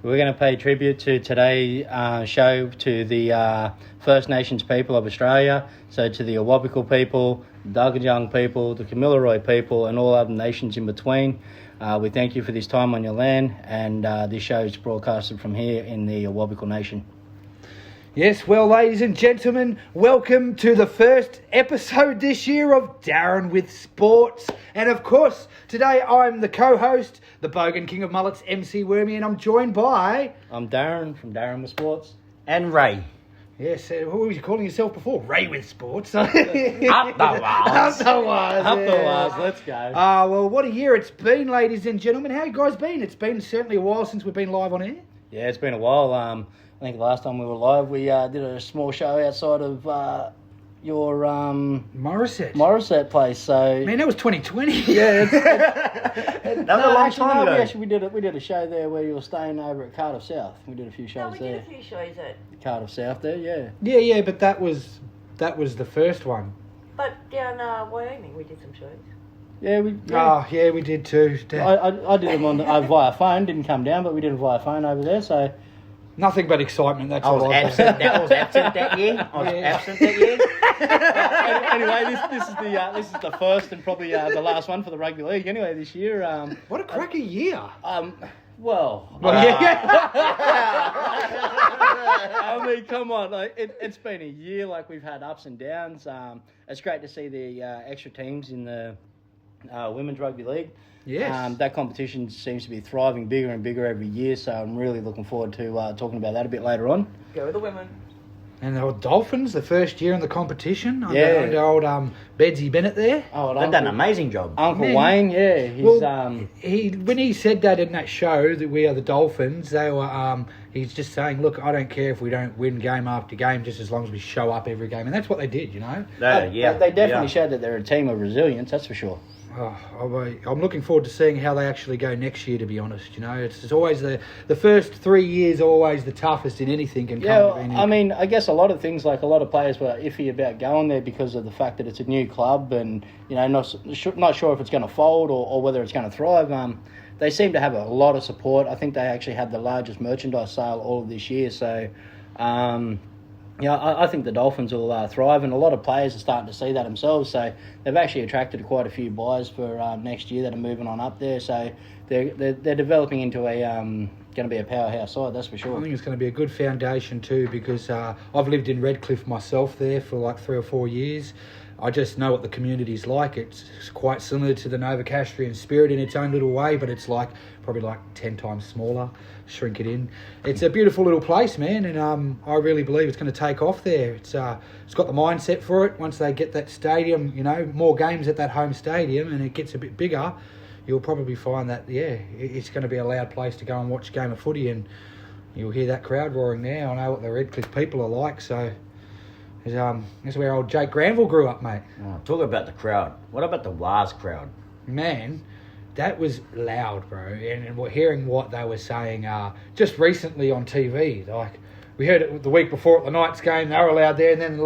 We're going to pay tribute to today's show to the First Nations people of Australia, so to the Awabakal people, the Dargadjung people, the Kamilaroi people, and all other nations in between. We thank you for this time on your land, and this show is broadcasted from here in the Awabakal Nation. Yes, well, ladies and gentlemen, welcome to the first episode this year of Darren with Sports. And of course, today I'm the co-host, the Bogan King of Mullets, MC Wormie, and I'm joined by... I'm Darren from Darren with Sports. And Ray. Yes, what were you calling yourself before? Ray with Sports. Up the wires. Up the wires, let's go. Well, what a year it's been, ladies and gentlemen. How you guys been? It's been certainly a while since we've been live on air. Yeah, it's been a while. I think the last time we were live, we did a small show outside of your Morisset place. So man, that was 2020. Yeah, that was a long time ago. We did a show there where you were staying over at Cardiff South. We did a few shows there. We did a few shows at Cardiff South there. Yeah. Yeah, but that was the first one. But down Wyoming, we did some shows. Yeah, we did too. I did them on via phone. Didn't come down, but we did them via phone over there. So. Nothing but excitement. That's I was all. absent that year. Anyway, this is the first and probably the last one for the rugby league. Anyway, this year. What a cracker year. I mean, come on! Like it's been a year. Like we've had ups and downs. It's great to see the extra teams in the women's rugby league. Yes. That competition seems to be thriving bigger and bigger every year, so I'm really looking forward to talking about that a bit later on. Go with the women. And the old Dolphins, the first year in the competition. Yeah. Old Bedsy Bennett there. Oh, They've done an amazing job. Uncle Wayne, yeah. He's, when he said that in that show, that we are the Dolphins, they were... he's just saying, look, I don't care if we don't win game after game, just as long as we show up every game. And that's what they did, you know. They definitely showed that they're a team of resilience, that's for sure. I'm looking forward to seeing how they actually go next year, to be honest. You know, it's always the first 3 years are always the toughest in anything. I mean, I guess a lot of things, like a lot of players were iffy about going there because of the fact that it's a new club and, you know, not sure if it's going to fold or whether it's going to thrive. They seem to have a lot of support. I think they actually had the largest merchandise sale all of this year. So, I think the Dolphins will thrive, and a lot of players are starting to see that themselves. So they've actually attracted quite a few buyers for next year that are moving on up there. So they're developing into a going to be a powerhouse side, that's for sure. I think it's going to be a good foundation too, because I've lived in Redcliffe myself there for like 3 or 4 years. I just know what the community's like. It's quite similar to the Novocastrian spirit in its own little way, but it's probably 10 times smaller. Shrink it in. It's a beautiful little place, man, and I really believe it's going to take off there. It's got the mindset for it. Once they get that stadium, you know, more games at that home stadium, and it gets a bit bigger, you'll probably find that it's going to be a loud place to go and watch a game of footy, and you'll hear that crowd roaring there. I know what the Redcliffe people are like, so. That's where old Jake Granville grew up, mate. Oh, talk about the crowd. What about the Wars crowd? Man, that was loud, bro. And we're hearing what they were saying just recently on TV. Like, we heard it the week before at the Knights game. They were loud there, and then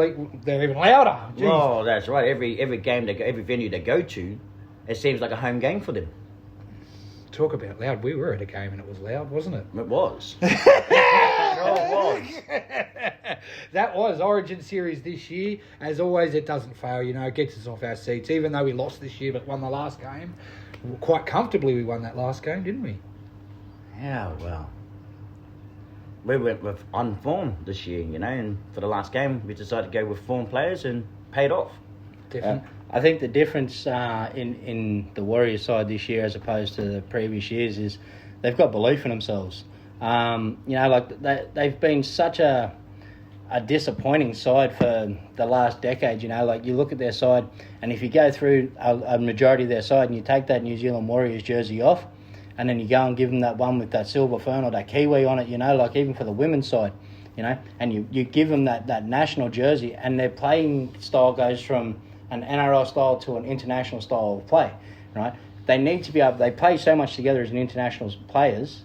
they're even louder. Jeez. Oh, that's right. Every game, every venue they go to, it seems like a home game for them. Talk about loud. We were at a game and it was loud, wasn't it? It was. It was. That was Origin Series this year. As always, it doesn't fail. You know, it gets us off our seats. Even though we lost this year but won the last game, quite comfortably we won that last game, didn't we? Yeah, well. We went with on form this year, you know, and for the last game we decided to go with form players and paid off. I think the difference in the Warriors side this year as opposed to the previous years is they've got belief in themselves. They've been such a disappointing side for the last decade. You know, like you look at their side, and if you go through a majority of their side and you take that New Zealand Warriors jersey off, and then you go and give them that one with that silver fern or that kiwi on it, you know, like even for the women's side, you know, and you give them that national jersey, and their playing style goes from an NRL style to an international style of play, right? They need to be able. They play so much together as an international players.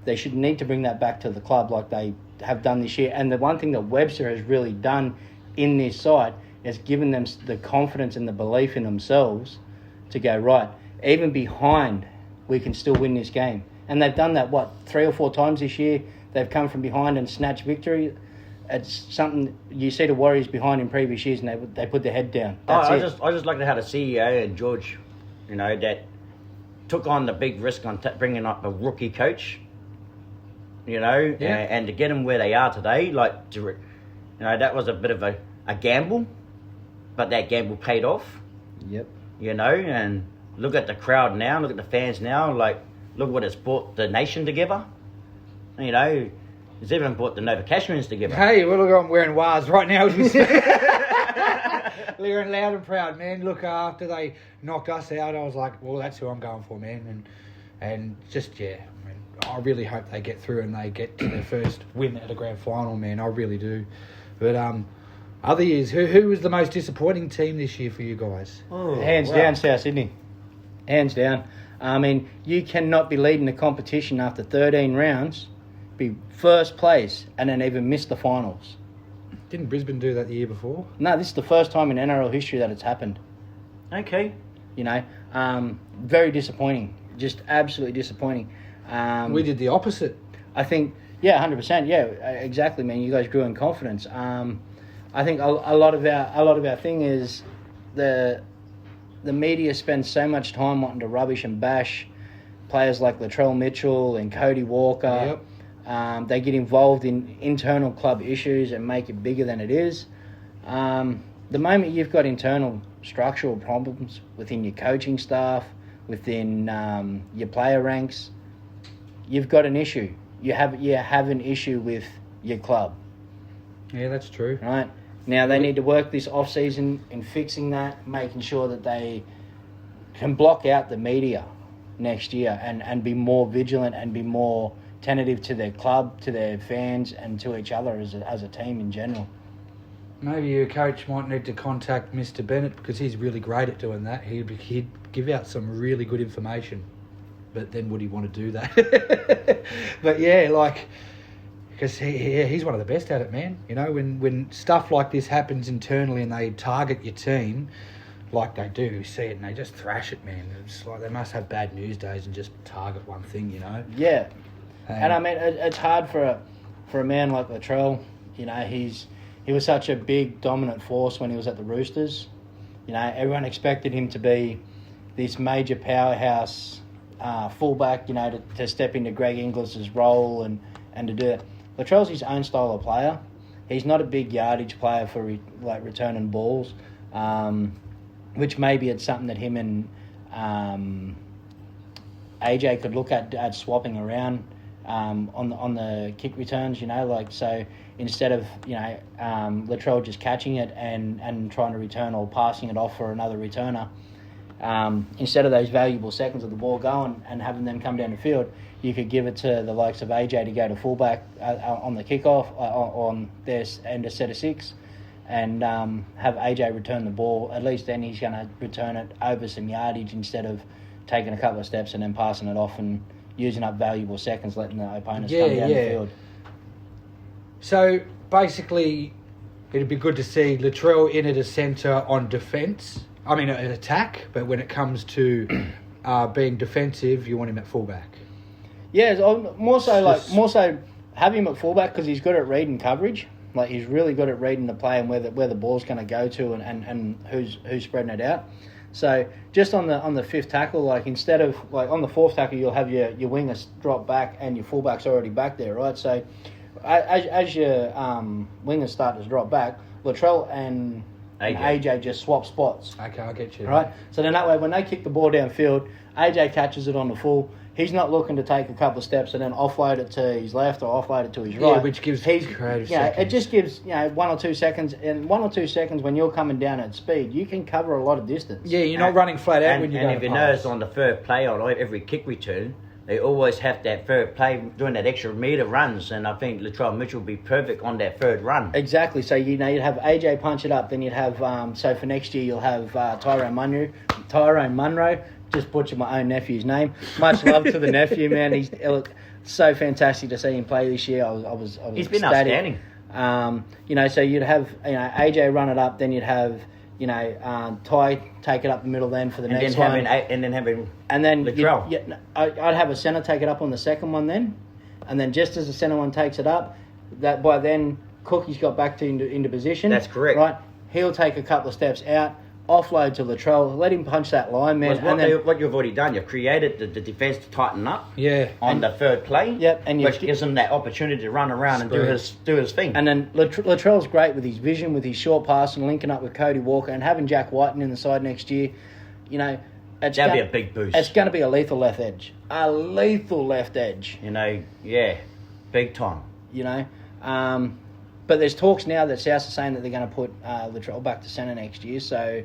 They should need to bring that back to the club like they have done this year. And the one thing that Webster has really done in this side is given them the confidence and the belief in themselves to go, right, even behind, we can still win this game. And they've done that, 3 or 4 times this year. They've come from behind and snatched victory. It's something you see the Warriors behind in previous years, and they put their head down. That's it. I just like how the CEO and George, that took on the big risk on bringing up a rookie coach. And to get them where they are today, that was a bit of a gamble, but that gamble paid off. Yep. And look at the crowd now, look at the fans now, look what it's brought the nation together. It's even brought the Nova Cashmans together. Hey, well, look, I'm wearing Wars right now. We're loud and proud, man. Look, after they knocked us out, I was like, well, that's who I'm going for, man. And just, yeah, man, I really hope they get through and they get to their first win at a grand final, man. I really do. But other years, who was the most disappointing team this year for you guys? Hands down, South Sydney. Hands down. I mean, you cannot be leading the competition after 13 rounds, be first place, and then even miss the finals. Didn't Brisbane do that the year before? No, this is the first time in NRL history that it's happened. Okay. Very disappointing. Just absolutely disappointing. We did the opposite. I think, 100%. Yeah, exactly, man. You guys grew in confidence. I think a lot of our thing is the media spends so much time wanting to rubbish and bash players like Latrell Mitchell and Cody Walker. Yep. They get involved in internal club issues and make it bigger than it is. The moment you've got internal structural problems within your coaching staff, within your player ranks, you've got an issue. You have an issue with your club. Yeah, that's true. Right? Now they need to work this off-season in fixing that, making sure that they can block out the media next year and be more vigilant and be more tentative to their club, to their fans, and to each other as a team in general. Maybe your coach might need to contact Mr. Bennett because he's really great at doing that. He'd give out some really good information. But then would he want to do that? But yeah, because he's one of the best at it, man. When stuff like this happens internally and they target your team, like they do, you see it and they just thrash it, man. It's like they must have bad news days and just target one thing, Yeah. And I mean, it's hard for a man like Latrell. He was such a big, dominant force when he was at the Roosters. Everyone expected him to be this major powerhouse fullback, to step into Greg Inglis's role and to do it. Latrell's his own style of player. He's not a big yardage player for returning balls, which maybe it's something that him and AJ could look at swapping around on the kick returns. So instead of Latrell just catching it and trying to return or passing it off for another returner. Instead of those valuable seconds of the ball going and having them come down the field, you could give it to the likes of AJ to go to fullback on the kickoff on their end of set of 6 and have AJ return the ball. At least then he's going to return it over some yardage instead of taking a couple of steps and then passing it off and using up valuable seconds, letting the opponents come down the field. So basically, it'd be good to see Latrell in at a centre on defence. I mean, an attack, but when it comes to being defensive, you want him at fullback. Yeah, more so have him at fullback because he's good at reading coverage. He's really good at reading the play and where the ball's going to go to and who's spreading it out. So just on the fifth tackle, instead of on the fourth tackle, you'll have your wingers drop back and your fullback's already back there, right? So as your wingers start to drop back, Latrell and AJ just swap spots. Okay, I get you. Right? So then that way, when they kick the ball downfield, AJ catches it on the full. He's not looking to take a couple of steps and then offload it to his left or offload it to his right. Yeah, which gives creative seconds. It just gives 1 or 2 seconds. And 1 or 2 seconds when you're coming down at speed, you can cover a lot of distance. Yeah, you're not running flat out when you're going to pass. And if you notice on the third play on every kick return, they always have that third play doing that extra metre runs, and I think Latrell Mitchell will be perfect on that third run. Exactly. So you'd have AJ punch it up, then you'd have so for next year you'll have Tyrone Munro. Just butchered my own nephew's name. Much love to the nephew, man. He's so fantastic to see him play this year. I was He's been ecstatic. outstanding. So you'd have AJ run it up, then you'd have Ty take it up the middle then for the and next then one. having And then Latrell. I'd have a centre take it up on the second one then. And then just as the centre one takes it up, that by then Cookie's got back into position. That's correct. Right? He'll take a couple of steps out, offload to Latrell, let him punch that line, man. What you've already done, you've created the defence to tighten up on the third play, which gives him that opportunity to run around and do his thing. And then Latrell's great with his vision, with his short pass and linking up with Cody Walker and having Jack Whiten in the side next year. That'd be a big boost. It's going to be a lethal left edge. A lethal left edge. Big time. But there's talks now that South are saying that they're going to put Latrell back to centre next year. So,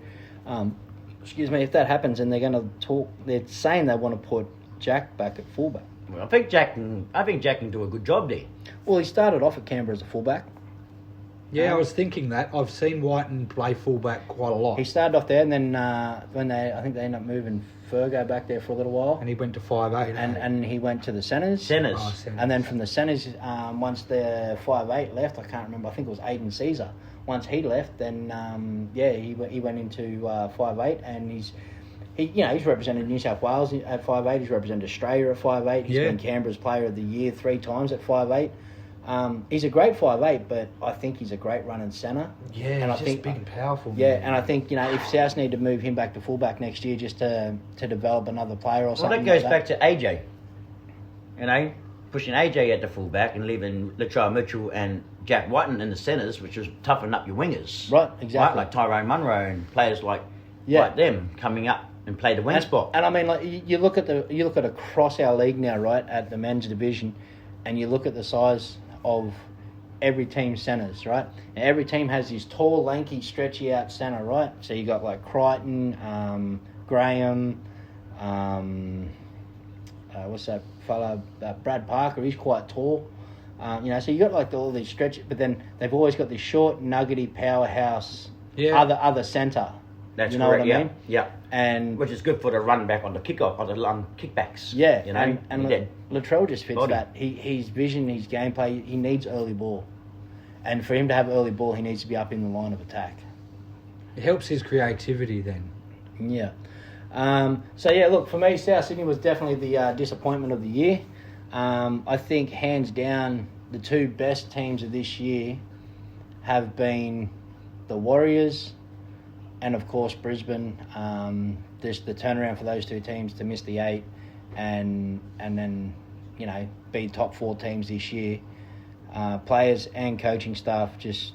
if that happens, and they're going to talk, they're saying they want to put Jack back at fullback. Well, I think Jack can do a good job there. Well, he started off at Canberra as a fullback. Yeah, I was thinking that. I've seen Whiten play fullback quite a lot. He started off there, and then I think they ended up moving Fergo back there for a little while. And he went to 5'8". And he went to the centres. And then from the centres, once the 5'8" left, I can't remember, I think it was Aiden Caesar. Once he left, then, he went into 5'8", and he's represented New South Wales at 5'8", he's represented Australia at 5'8", he's been Canberra's Player of the Year 3 times at 5'8". He's a great 5'8", but I think he's a great running centre. Yeah, and he's just big and powerful. Yeah, and I think, if South need to move him back to fullback next year just to develop another player or something. Well, that goes back to AJ. Pushing AJ at the fullback and leaving Latrell Mitchell and Jack Whiten in the centres, which was toughen up your wingers. Right, exactly. Right? Like Tyrone Munro and players like them coming up and play the wing spot. And I mean, like you look at across our league now, right, at the men's division, and you look at the size of every team's centres, right? And every team has this tall, lanky, stretchy out centre, right? So you got like Crichton, Graham, what's that fella? Brad Parker. He's quite tall. So you got like all these stretch, but then they've always got this short, nuggety powerhouse. Other centre. That's you know correct. What I mean? Yeah. And which is good for the run back on the kickoff, on the kickbacks. Yeah. And Latrell just fits that. His vision, his gameplay. He needs early ball, and for him to have early ball, he needs to be up in the line of attack. It helps his creativity then. Yeah. Look, for me, South Sydney was definitely the disappointment of the year. I think, hands down, the two best teams of this year have been the Warriors and, of course, Brisbane. Just the turnaround for those two teams to miss the 8 and then, be top 4 teams this year. Players and coaching staff just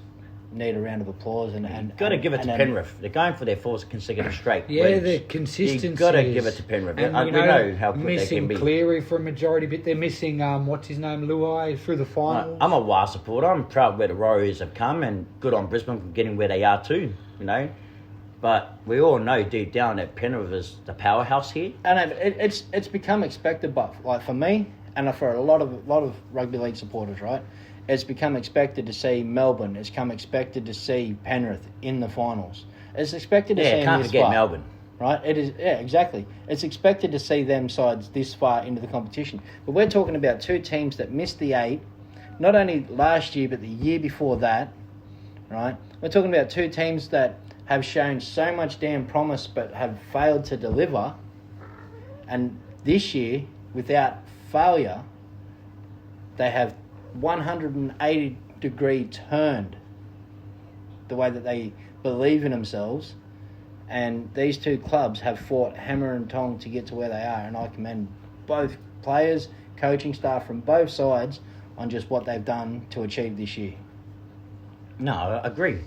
need a round of applause. And got to give it to Penrith. They're going for their 4th consecutive straight. Yeah, their consistency. You've got to give it to Penrith. We know how good they can be. Missing Cleary for a majority bit. They're missing, Luai through the finals. I'm a WA supporter. I'm proud where the Warriors have come, and good on Brisbane for getting where they are too, But we all know deep down that Penrith is the powerhouse here. And it's become expected, but like for me and for a lot of rugby league supporters, right? It's become expected to see Melbourne. It's become expected to see Penrith in the finals. It's expected to see them can't this forget far, Melbourne. Right? It is. Yeah, exactly. It's expected to see them sides this far into the competition. But we're talking about two teams that missed the 8, not only last year but the year before that. Right? We're talking about two teams that have shown so much damn promise but have failed to deliver. And this year, without failure, they have 180-degree turned the way that they believe in themselves, and these two clubs have fought hammer and tong to get to where they are, and I commend both players, coaching staff from both sides on just what they've done to achieve this year. No, I agree.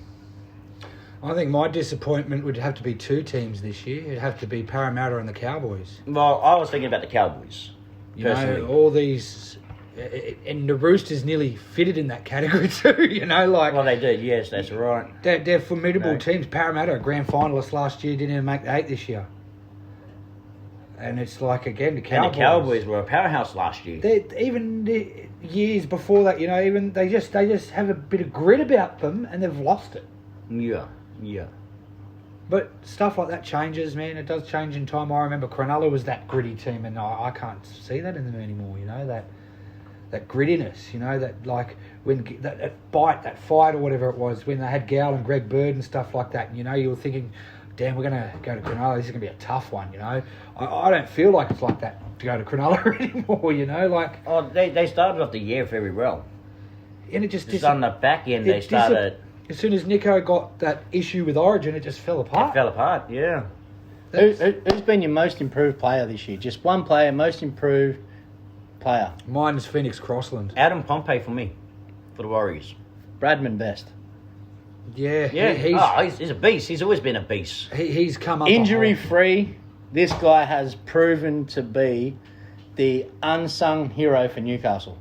I think my disappointment would have to be two teams this year. It'd have to be Parramatta and the Cowboys. Well, I was thinking about the Cowboys, personally. All these... And the Roosters nearly fitted in that category too, Well, they did, yes, that's right. They're formidable teams. Parramatta, grand finalists last year, didn't even make the 8 this year. And it's like, again, the Cowboys. And the Cowboys were a powerhouse last year. Even the years before that, even they just have a bit of grit about them, and they've lost it. Yeah. But stuff like that changes, man. It does change in time. I remember Cronulla was that gritty team, and I can't see that in them anymore, that... grittiness, you know, that like when that fight or whatever it was, when they had Gow and Greg Bird and stuff like that, and, you know, you were thinking, damn, we're going to go to Cronulla, this is going to be a tough one, you know. I don't feel like it's like that to go to Cronulla anymore, you know, like... Oh, they started off the year very well. And it just... on the back end, they started... As soon as Nico got that issue with Origin, it just fell apart. It fell apart, yeah. Who's been your most improved player this year? Just one player, most improved player. Mine's Phoenix Crossland. Adam Pompey for me, for the Warriors. Bradman best. Yeah, he's a beast. He's always been a beast. He's come up injury-free. This guy has proven to be the unsung hero for Newcastle.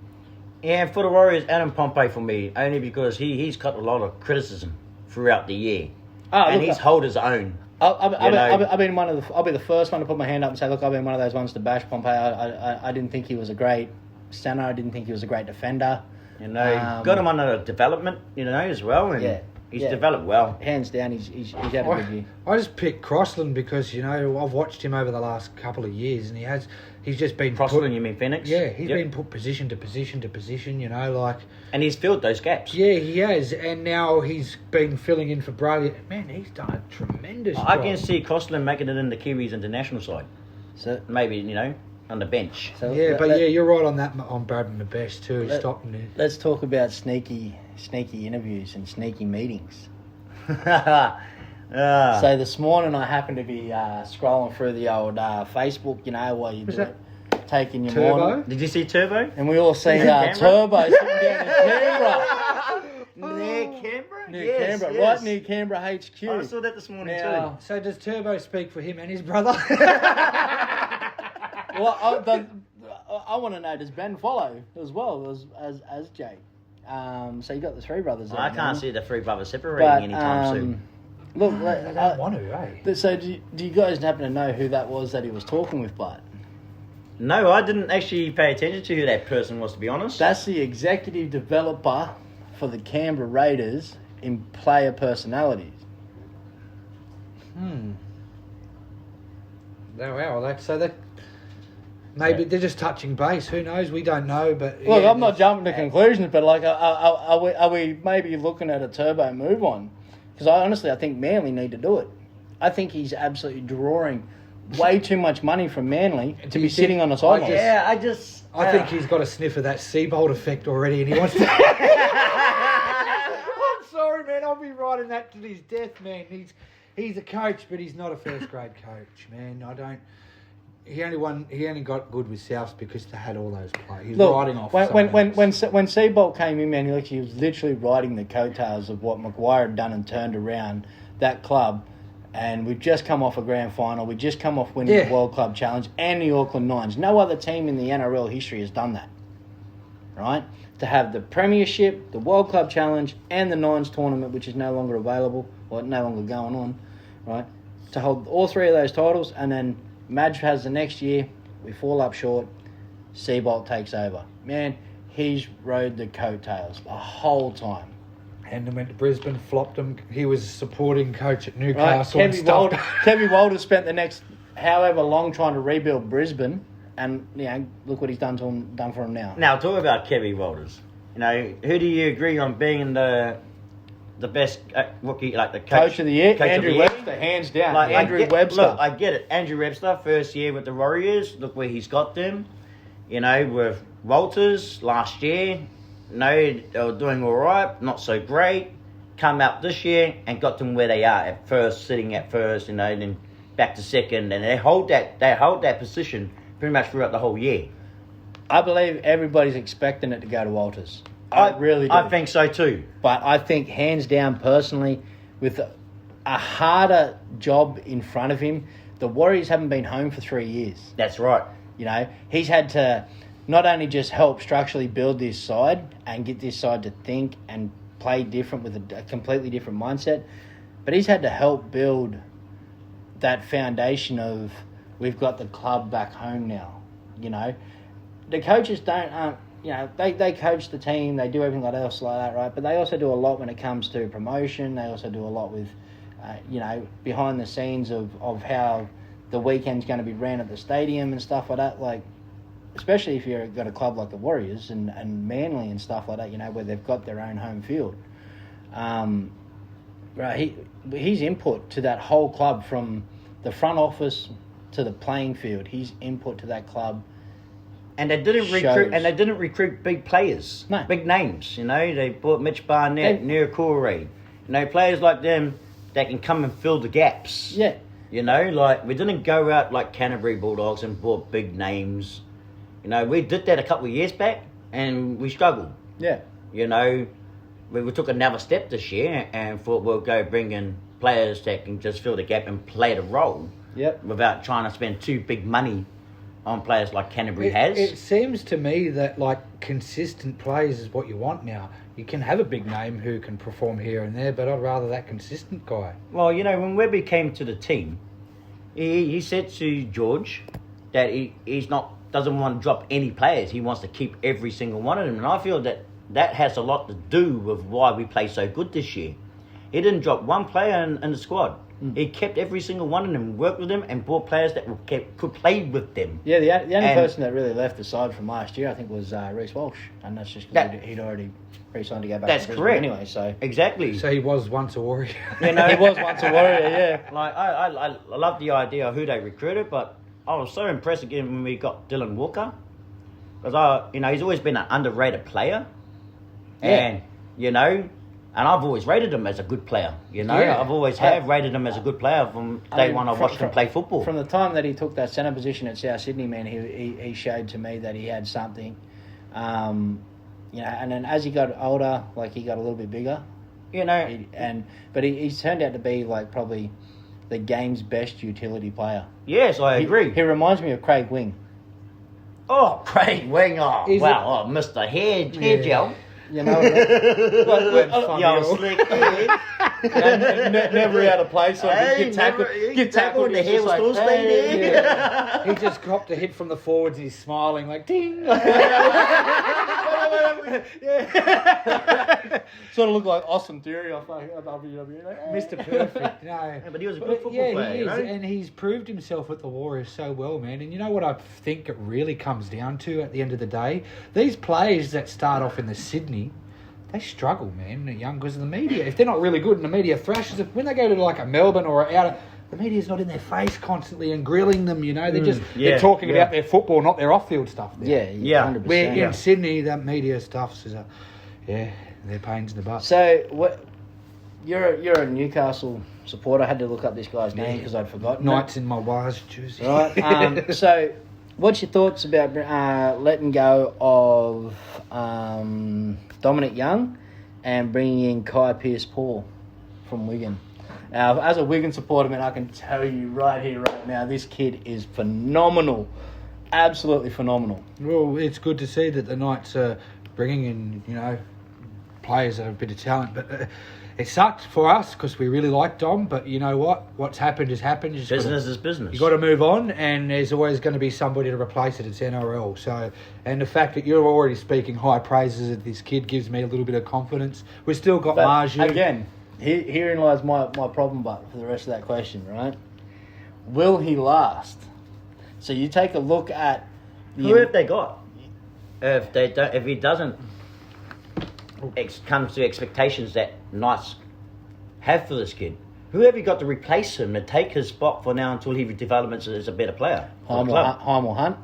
Yeah, for the Warriors, Adam Pompey for me, only because he's got a lot of criticism throughout the year, and he's held his own. I'll be the first one to put my hand up and say, look, I've been one of those ones to bash Pompey. I didn't think he was a great centre. I didn't think he was a great defender. You know, got him on a development, you know, as well, and he's developed well. Hands down, he's had a good year. I just picked Crossland because, you know, I've watched him over the last couple of years, and he's just been Crossland, you mean Phoenix? Yeah, he's been put position to position to position, you know, like... And he's filled those gaps. Yeah, he has, and now he's been filling in for Brayley. Man, he's done a tremendous job. I can see Crossland making it in the Kiwis international side. So maybe, you know, on the bench. So, you're right on that, on Bradman the best too. Let's talk about sneaky interviews and sneaky meetings. So this morning I happened to be scrolling through the old Facebook, you know, while you're taking your Turbo? morning. Did you see Turbo? And we all see Turbo sitting down in Canberra. Near Canberra? Near Canberra, right near Canberra HQ. I saw that this morning too. So does Turbo speak for him and his brother? Well, I want to know, does Ben follow as well as Jake? So you got the three brothers there. I can't see the three brothers separating anytime soon. Look, I don't want to, eh? So do you guys happen to know who that was that he was talking with, Bart? No, I didn't actually pay attention to who that person was, to be honest. That's the executive developer for the Canberra Raiders in player personalities. Maybe they're just touching base. Who knows? We don't know. But look, I'm not jumping to conclusions, but like, are we maybe looking at a Turbo move on? Because I think Manly need to do it. I think he's absolutely drawing way too much money from Manly to be sitting on the sideline. I think he's got a sniff of that Seabold effect already, and he wants to. I'm sorry, man. I'll be writing that to his death, man. He's a coach, but he's not a first grade coach, man. He only got good with Souths because they had all those players. He's riding off. When Seabolt came in, man, he was literally riding the coattails of what Maguire had done and turned around that club. And we've just come off a grand final. We've just come off winning the World Club Challenge and the Auckland Nines. No other team in the NRL history has done that, right? To have the Premiership, the World Club Challenge, and the Nines tournament, which is no longer available or no longer going on, right? To hold all three of those titles, and then Madge has the next year. We fall up short. Seabolt takes over. Man, he's rode the coattails the whole time. And then went to Brisbane, flopped him. He was supporting coach at Newcastle right. and stuff. Kevin Walter spent the next however long trying to rebuild Brisbane, and look what he's done for him now. Now, talk about Kevin Walters. You know, who do you agree on being the best rookie, like the coach of the year? Andrew Webster, hands down. Like, Andrew Webster. Look, I get it. Andrew Webster, first year with the Warriors. Look where he's got them. You know, with Walters last year. No, they were doing all right, not so great. Come out this year and got them where they are at first, sitting at first, you know, then back to second, and they hold that position pretty much throughout the whole year. I believe everybody's expecting it to go to Walters. I really do. I think so too. But I think hands down, personally, with a harder job in front of him, the Warriors haven't been home for 3 years. That's right. You know, he's had to not only just help structurally build this side and get this side to think and play different with a completely different mindset, but he's had to help build that foundation of we've got the club back home now. You know, the coaches they coach the team, they do everything else like that, right? But they also do a lot when it comes to promotion. They also do a lot with, behind the scenes of how the weekend's going to be ran at the stadium and stuff like that. Like, especially if you've got a club like the Warriors and Manly and stuff like that, you know, where they've got their own home field. Right, his input to that whole club, from the front office to the playing field, his input to that club. And they didn't recruit. And they didn't recruit big players, No. big names. You know, they bought Mitch Barnett, Neil Corey. You know, players like them that can come and fill the gaps. Yeah. You know, like, we didn't go out like Canterbury Bulldogs and bought big names. You know, we did that a couple of years back, and we struggled. Yeah. You know, we took another step this year and thought we'll go bring in players that can just fill the gap and play the role. Yep. Without trying to spend too big money on players like Canterbury has. It seems to me that, like, consistent players is what you want now. You can have a big name who can perform here and there, but I'd rather that consistent guy. Well, you know, when Webby came to the team, he said to George that he's doesn't want to drop any players. He wants to keep every single one of them. And I feel that has a lot to do with why we play so good this year. He didn't drop one player in the squad. He kept every single one of them, worked with them, and brought players that could play with them. Yeah, the only person that really left the side from last year, I think, was Reece Walsh. And that's just because he'd already re-signed to go back to Brisbane correct. anyway. So Exactly. So he was once a Warrior. You know, he was once a Warrior, yeah. Like, I love the idea of who they recruited, but I was so impressed again when we got Dylan Walker. Because, he's always been an underrated player. Yeah. And, and I've always rated him as a good player, Yeah. I've always have rated him as a good player from day one I watched him play football. From the time that he took that centre position at South Sydney, man, he showed to me that he had something. And then as he got older, like, he got a little bit bigger. But he's turned out to be, like, probably the game's best utility player. Yes, I agree. He reminds me of Craig Wing. Oh, Craig Wing, Mr. Hair Gel. You know, like, Yo, slick hair. never out of place. So Hey, get tackled. the hair was still staying there. Yeah. He just copped a hit from the forwards and he's smiling like, ding. Sort of look like Austin Theory off WWE. Like, Mr. Perfect. No. Yeah, but he was a good football player, he is, you know? and he's proved himself at the Warriors so well, man. And you know what I think it really comes down to at the end of the day? These players that start off in the Sydney, they struggle, man. They're young because of the media. If they're not really good and the media thrashes them, when they go to like a Melbourne or the media's not in their face constantly and grilling them, they're talking about their football, not their off-field stuff. Yeah. 100%. Where in Sydney, that media stuff is they're pains in the butt. So what? You're a Newcastle supporter. I had to look up this guy's name because I'd forgotten. Knights in my wires jersey. Right. So, what's your thoughts about letting go of Dominic Young and bringing in Kai Pearce-Paul from Wigan? Now, as a Wigan supporter, man, I can tell you right here, right now, this kid is phenomenal. Absolutely phenomenal. Well, it's good to see that the Knights are bringing in, players that have a bit of talent. But it sucked for us because we really liked Dom. But you know what? What's happened has happened. Business is business. You've got to move on, and there's always going to be somebody to replace it. It's NRL. So, and the fact that you're already speaking high praises of this kid gives me a little bit of confidence. We've still got Marju. Again, herein lies my problem, but for the rest of that question, right? Will he last? So you take a look at Who have they got? If he doesn't come to expectations that Knights have for this kid, who have you got to replace him and take his spot for now until he develops as a better player? Heim or Hunt?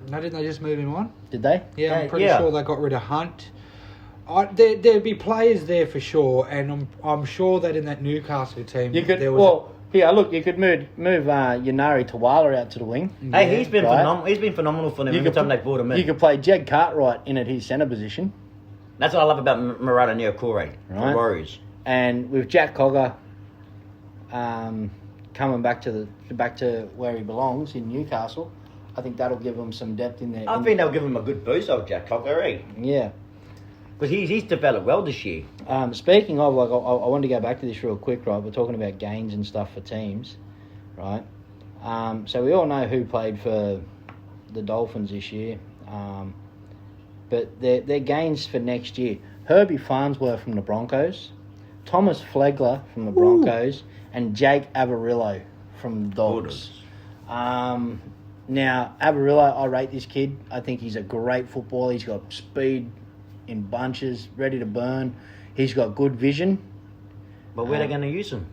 No, didn't they just move him on? Did they? Yeah, I'm pretty sure they got rid of Hunt. There'd be players there for sure, and I'm sure that in that Newcastle team You could there was you could move Yanari Tawala out to the wing. Hey, he's been right. phenomenal. He's been phenomenal for them every time they brought him in. You could play Jed Cartwright in at his centre position. That's what I love about Murata Neokore, the Warriors. And with Jack Cogger coming back to where he belongs in Newcastle, I think that'll give him some depth in there. I think they'll give him a good boost of Jack Cocker, Yeah. Because he's developed well this year. Speaking of, like, I wanted to go back to this real quick, right? We're talking about gains and stuff for teams, right? So we all know who played for the Dolphins this year, but their gains for next year: Herbie Farnsworth from the Broncos, Thomas Flegler from the Broncos, and Jake Avarillo from the Dogs. Now, Avarilla, I rate this kid. I think he's a great footballer. He's got speed in bunches, ready to burn. He's got good vision. But where are they going to use him?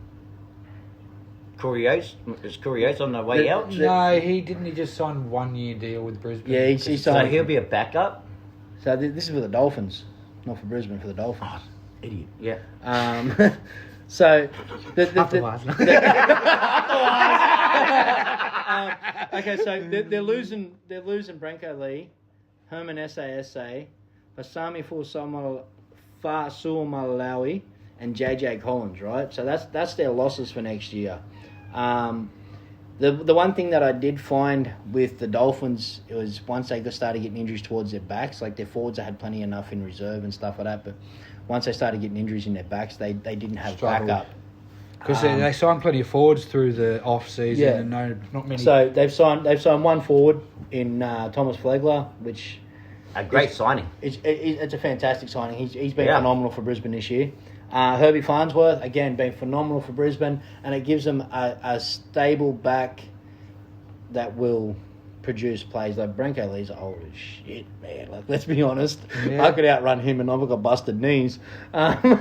Is Coriolis on the way out? No, he didn't. He just signed a 1-year deal with Brisbane. Yeah, he signed. So he'll be a backup? So this is for the Dolphins, not for Brisbane, for the Dolphins. Oh, idiot. Yeah. So okay, so they're losing Branko Lee, Herman Sasa, Pasami Fasuamalawi, and JJ Collins, right? So that's their losses for next year. The one thing that I did find with the Dolphins, it was once they started getting injuries towards their backs, like their forwards had plenty enough in reserve and stuff like that, but once they started getting injuries in their backs, they didn't have backup. Because they signed plenty of forwards through the off season, and not many. So they've signed one forward in Thomas Flegler, which a great signing. It's a fantastic signing. He's been phenomenal for Brisbane this year. Herbie Farnsworth, again, been phenomenal for Brisbane, and it gives them a stable back that will produce plays. Like Branko Lee's old as shit, man. Like, let's be honest. Yeah. I could outrun him, and I've got busted knees. Okay.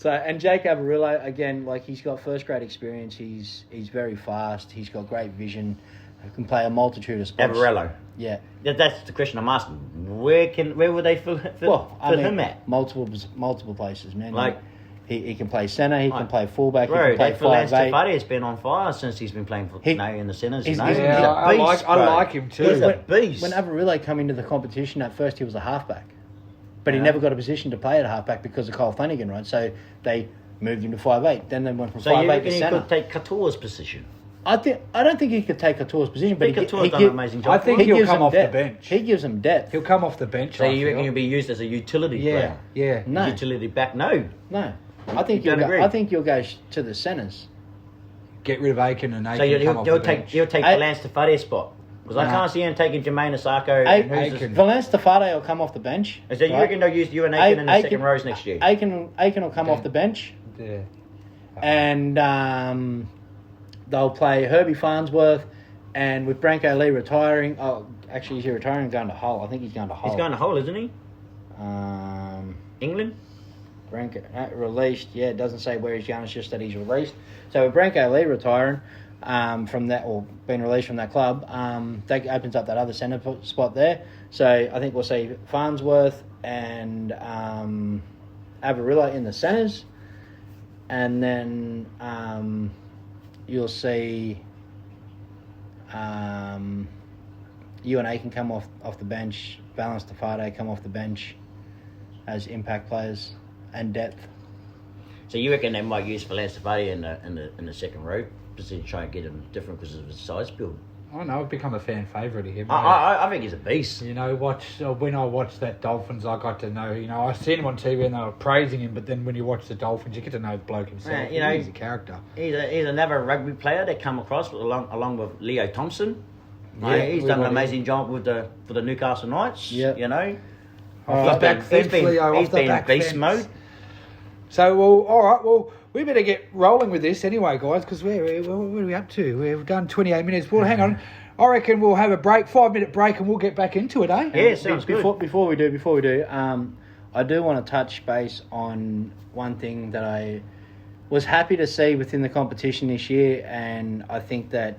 And Jake Avarillo, again, like he's got first grade experience. He's very fast. He's got great vision. He can play a multitude of sports. Avarello. Yeah. That's the question I'm asking. Where would they fill him at? Multiple places, man. Like he can play centre. He can play fullback. Bro, he can play 5'8". has been on fire since he's been playing in the centres. He's I like him too. He's a beast. When Avarillo came into the competition, at first he was a halfback, but he never got a position to play at halfback because of Kyle Flanagan, right? So they moved him to 5'8". Then they went from 5'8" to centre. He could take Couture's position. I don't think he could take Couture's position, but Couture's done an amazing job. I think he'll come off the bench. He gives them depth. He'll come off the bench. So you reckon he'll be used as a utility player? Yeah. No. Utility back? No. I think you'll go to the centres. Get rid of Aiken and Aiken. So he'll take Valance Tafare's spot. Because I can't see him taking Jermaine Asako. Valance Tafade will come off the bench. So you reckon they'll use you and Aiken in the second rows next year? Aiken will come off the bench. Yeah. And they'll play Herbie Farnsworth, and with Branko Lee retiring... Oh, actually, is he retiring or going to Hull? I think he's going to Hull. He's going to Hull, isn't he? England? Branko released. Yeah, it doesn't say where he's going. It's just that he's released. So with Branko Lee retiring from that, or being released from that club, that opens up that other centre spot there. So I think we'll see Farnsworth and Avarillo in the centres, and then you'll see Ewan Aiken come off the bench, Valance Tafade come off the bench as impact players and depth. So you reckon they might use Valance Tafade in the second row just to try and get him different because of his size build? I know, I've become a fan favourite of him. I think he's a beast. You know, when I watched that Dolphins, I got to know, I seen him on TV and they were praising him, but then when you watch the Dolphins, you get to know the bloke himself. He's a character. He's another rugby player that come across along with Leo Thompson. Yeah, he's done an amazing job for the Newcastle Knights. Yeah. You know, He's been beast mode. So, all right, we better get rolling with this anyway, guys, because what are we up to? We've done 28 minutes. Well, hang on. I reckon we'll have a break, 5-minute break, and we'll get back into it, eh? Yeah, sounds good. Before we do, I do want to touch base on one thing that I was happy to see within the competition this year, and I think that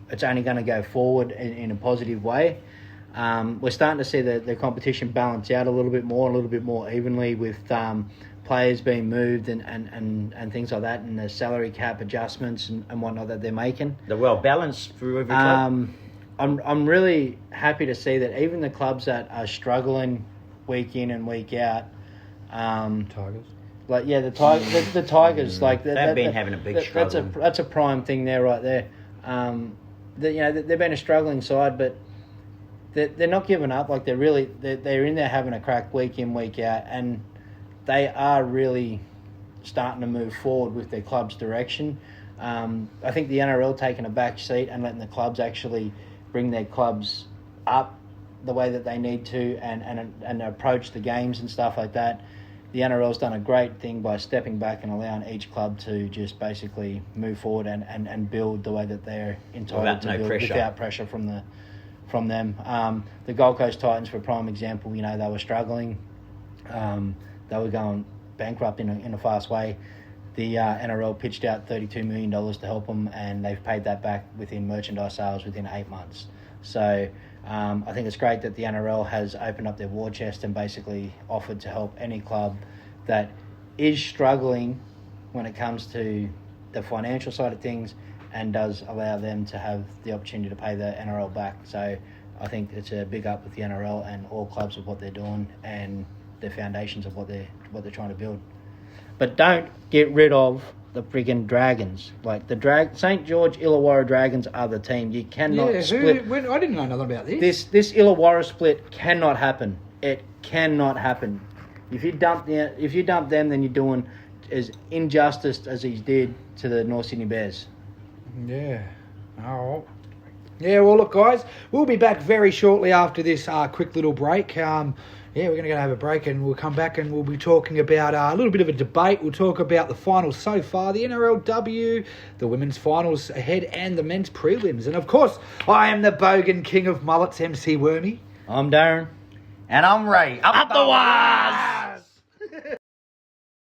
it's only going to go forward in a positive way. We're starting to see the competition balance out a little bit more evenly with players being moved and things like that, and the salary cap adjustments and whatnot that they're making. They're well balanced through every club. I'm really happy to see that even the clubs that are struggling week in and week out, Tigers. Like the Tigers, like they've been having a big struggle. That's a prime thing there, right there. They've been a struggling side, but they're not giving up. Like they're in there having a crack week in, week out, and they are really starting to move forward with their club's direction. I think the NRL taking a back seat and letting the clubs actually bring their clubs up the way that they need to and approach the games and stuff like that the NRL's done a great thing by stepping back and allowing each club to just basically move forward and build the way that they're entitled to build without pressure from them. The Gold Coast Titans, for a prime example, you know, they were struggling. They were going bankrupt in a fast way. The NRL pitched out $32 million to help them, and they've paid that back within merchandise sales within 8 months. So I think it's great that the NRL has opened up their war chest and basically offered to help any club that is struggling when it comes to the financial side of things, and does allow them to have the opportunity to pay the NRL back. So I think it's a big up with the NRL and all clubs of what they're doing and the foundations of what they're trying to build. But don't get rid of the friggin' Dragons. Like the St. George Illawarra Dragons are the team. You cannot split. I didn't know nothing about this. This Illawarra split cannot happen. It cannot happen. If you dump them, then you're doing as injustice as he did to the North Sydney Bears. Yeah. Oh. Yeah, well, look, guys, we'll be back very shortly after this quick little break. We're going to go have a break, and we'll come back and we'll be talking about a little bit of a debate. We'll talk about the finals so far, the NRLW, the women's finals ahead, and the men's prelims. And, of course, I am the Bogan King of Mullets, MC Wormie. I'm Darren. And I'm Ray. Up the wires!